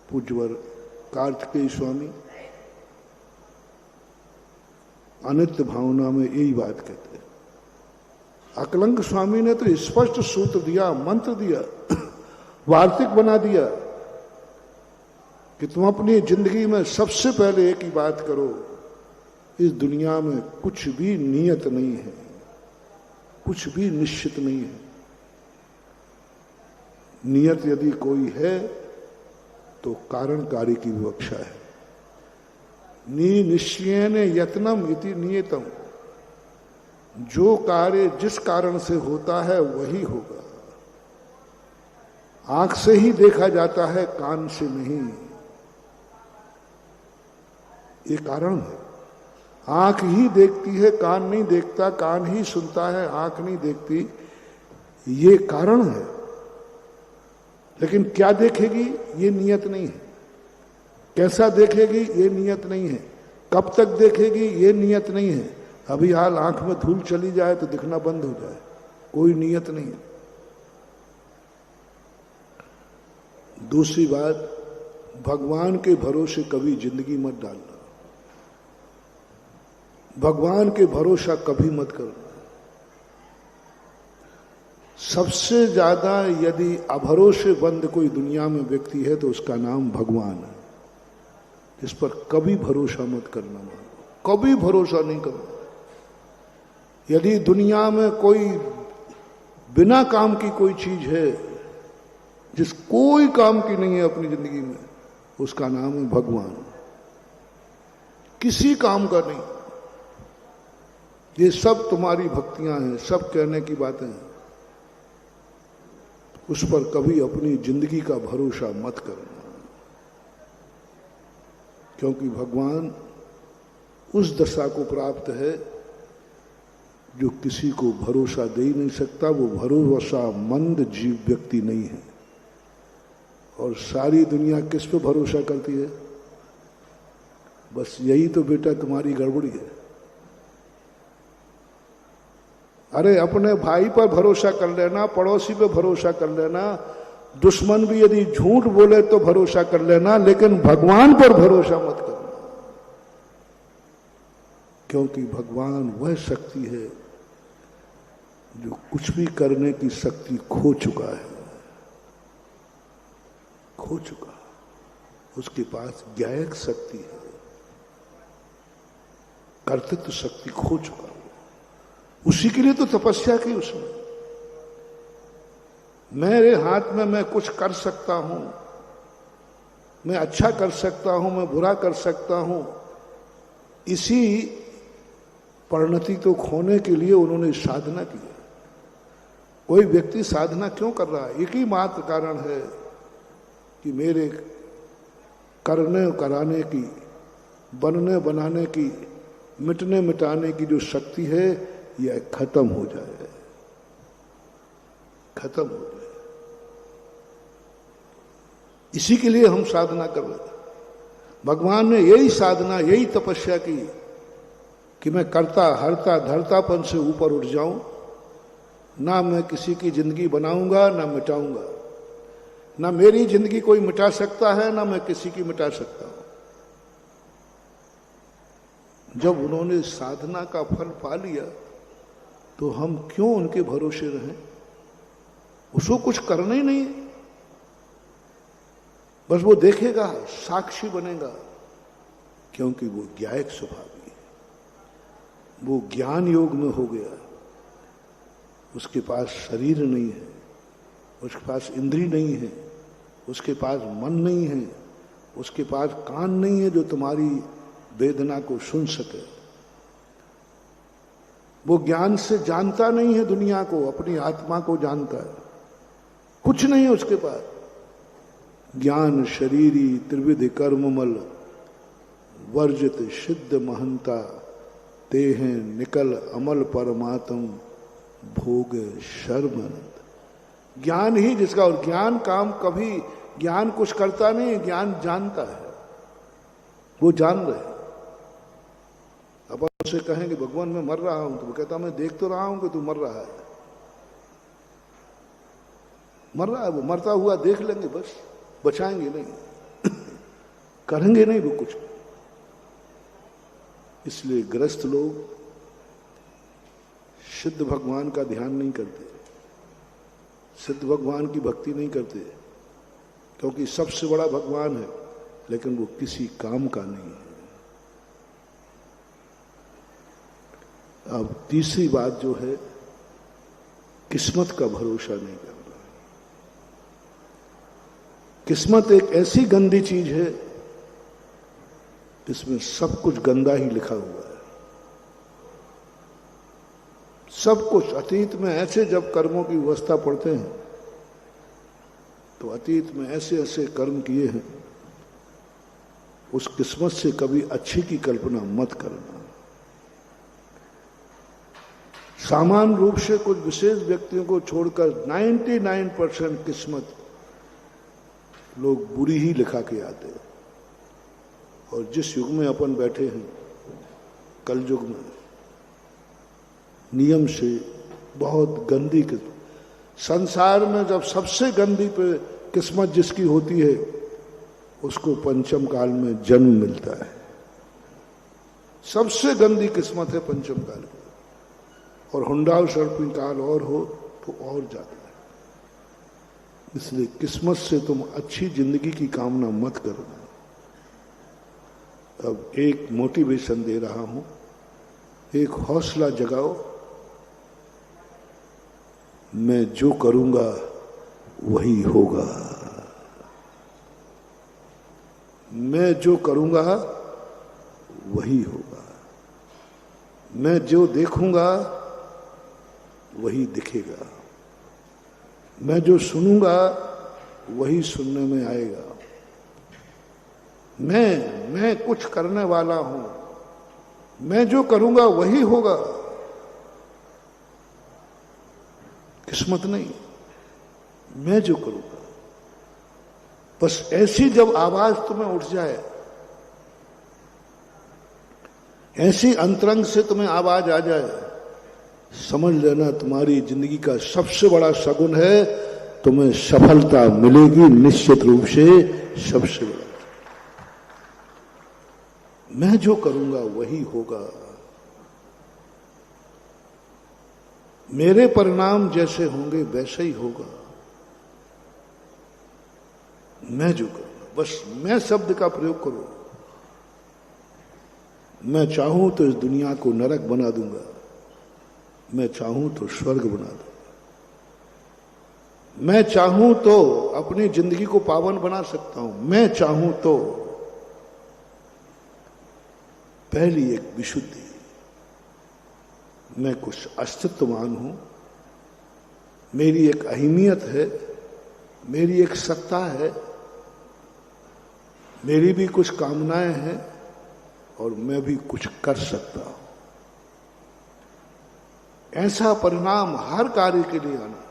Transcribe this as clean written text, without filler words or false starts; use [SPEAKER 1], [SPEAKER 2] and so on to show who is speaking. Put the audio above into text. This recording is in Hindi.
[SPEAKER 1] पूज्यवर कार्तिकेय स्वामी अनित्य भावना में यही बात कहते हैं। अकलंक स्वामी ने तो स्पष्ट सूत्र दिया, मंत्र दिया, वार्तिक बना दिया कि तुम अपनी जिंदगी में सबसे पहले एक ही बात करो, इस दुनिया में कुछ भी नियत नहीं है, कुछ भी निश्चित नहीं है। नियत यदि कोई है तो कारण कार्य की विवक्षा है। निश्चयेन यत्नम इति नियतम, जो कार्य जिस कारण से होता है वही होगा। आंख से ही देखा जाता है, कान से नहीं, ये कारण है। आंख ही देखती है, कान नहीं देखता, कान ही सुनता है, आंख नहीं देखती, ये कारण है। लेकिन क्या देखेगी ये नियत नहीं है, कैसा देखेगी ये नियत नहीं है, कब तक देखेगी ये नियत नहीं है। अभी हाल आंख में धूल चली जाए तो दिखना बंद हो जाए, कोई नियत नहीं है। दूसरी बात, भगवान के भरोसे कभी जिंदगी मत डालना, भगवान के भरोसा कभी मत करना। सबसे ज्यादा यदि अभरोसेमंद कोई दुनिया में व्यक्ति है तो उसका नाम भगवान है। इस पर कभी भरोसा मत करना, कभी भरोसा नहीं करना। यदि दुनिया में कोई बिना काम की कोई चीज है, जिस कोई काम की नहीं है अपनी जिंदगी में, उसका नाम है भगवान। किसी काम का नहीं। ये सब तुम्हारी भक्तियां हैं, सब कहने की बातें हैं, उस पर कभी अपनी जिंदगी का भरोसा मत करना। क्योंकि भगवान उस दशा को प्राप्त है जो किसी को भरोसा दे ही नहीं सकता। वो भरोसा मंद जीव व्यक्ति नहीं है। और सारी दुनिया किस पे भरोसा करती है? बस यही तो बेटा तुम्हारी गड़बड़ी है। अरे अपने भाई पर भरोसा कर लेना, पड़ोसी पे भरोसा कर लेना, दुश्मन भी यदि झूठ बोले तो भरोसा कर लेना, लेकिन भगवान पर भरोसा मत करना। क्योंकि भगवान वह शक्ति है जो कुछ भी करने की शक्ति खो चुका है, खो चुका। उसके पास ज्ञायक शक्ति है, कर्तृत्व शक्ति खो चुका। उसी के लिए तो तपस्या की उसने। मेरे हाथ में मैं कुछ कर सकता हूं, मैं अच्छा कर सकता हूं, मैं बुरा कर सकता हूं, इसी परिणति तो खोने के लिए उन्होंने साधना की। कोई व्यक्ति साधना क्यों कर रहा है? एक ही मात्र कारण है कि मेरे करने कराने की, बनने बनाने की, मिटने मिटाने की जो शक्ति है यह खत्म हो जाए, खत्म हो जाए। इसी के लिए हम साधना कर रहे हैं। भगवान ने यही साधना, यही तपस्या की कि मैं करता हरता धरतापन से ऊपर उठ जाऊं। ना मैं किसी की जिंदगी बनाऊंगा, ना मिटाऊंगा। ना मेरी जिंदगी कोई मिटा सकता है, ना मैं किसी की मिटा सकता हूं। जब उन्होंने साधना का फल पा लिया तो हम क्यों उनके भरोसे रहें? उसको कुछ करना ही नहीं, बस वो देखेगा, साक्षी बनेगा। क्योंकि वो ज्ञायक स्वभावी है, वो ज्ञान योग में हो गया। उसके पास शरीर नहीं है, उसके पास इंद्री नहीं है, उसके पास मन नहीं है, उसके पास कान नहीं है जो तुम्हारी वेदना को सुन सके। वो ज्ञान से जानता नहीं है दुनिया को, अपनी आत्मा को जानता है। कुछ नहीं है उसके पास। ज्ञान शरीरी त्रिविध कर्ममल, वर्जित सिद्ध महंता, ते हैं निकल अमल परमात्म, भोग शर्मनंद। ज्ञान ही जिसका, और ज्ञान काम कभी, ज्ञान कुछ करता नहीं, ज्ञान जानता है। वो जान रहे। अब उसे कहेंगे भगवान मैं मर रहा हूं, तो वो कहता मैं देख तो रहा हूं कि तू मर रहा है। मर रहा है वो, मरता हुआ देख लेंगे, बस बचाएंगे नहीं। करेंगे नहीं वो कुछ। इसलिए गृहस्थ लोग सिद्ध भगवान का ध्यान नहीं करते, सिद्ध भगवान की भक्ति नहीं करते, क्योंकि सबसे बड़ा भगवान है लेकिन वो किसी काम का नहीं है। अब तीसरी बात जो है, किस्मत का भरोसा नहीं करना। किस्मत एक ऐसी गंदी चीज है, इसमें सब कुछ गंदा ही लिखा हुआ है। सब कुछ अतीत में ऐसे जब कर्मों की व्यवस्था पढ़ते हैं तो अतीत में ऐसे ऐसे कर्म किए हैं, उस किस्मत से कभी अच्छी की कल्पना मत करना। सामान्य रूप से कुछ विशेष व्यक्तियों को छोड़कर 99% किस्मत लोग बुरी ही लिखा के आते हैं। और जिस युग में अपन बैठे हैं, कल युग में, नियम से बहुत गंदी किस्मत, संसार में जब सबसे गंदी पे किस्मत जिसकी होती है उसको पंचम काल में जन्म मिलता है। सबसे गंदी किस्मत है पंचम काल की, और हुंडाव सर्पिन काल और हो तो और ज्यादा है। इसलिए किस्मत से तुम अच्छी जिंदगी की कामना मत करना। अब एक मोटिवेशन दे रहा हूं, एक हौसला जगाओ। मैं जो करूंगा वही होगा, मैं जो करूंगा वही होगा, मैं जो देखूंगा वही दिखेगा, मैं जो सुनूंगा वही सुनने में आएगा। मैं कुछ करने वाला हूं, मैं जो करूंगा वही होगा, किस्मत नहीं, मैं जो करूंगा। बस ऐसी जब आवाज तुम्हें उठ जाए, ऐसी अंतरंग से तुम्हें आवाज आ जाए, समझ लेना तुम्हारी जिंदगी का सबसे बड़ा सगुन है, तुम्हें सफलता मिलेगी निश्चित रूप से। सबसे बड़ा, मैं जो करूंगा वही होगा, मेरे परिणाम जैसे होंगे वैसे ही होगा, मैं जो करूंगा। बस मैं शब्द का प्रयोग करो। मैं चाहूं तो इस दुनिया को नरक बना दूंगा, मैं चाहूं तो स्वर्ग बना दूंगा, मैं चाहूं तो अपनी जिंदगी को पावन बना सकता हूं, मैं चाहूं तो। पहली एक विशुद्धि, मैं कुछ अस्तित्ववान हूं, मेरी एक अहमियत है, मेरी एक सत्ता है, मेरी भी कुछ कामनाएं हैं और मैं भी कुछ कर सकता हूं। ऐसा परिणाम हर कार्य के लिए आना।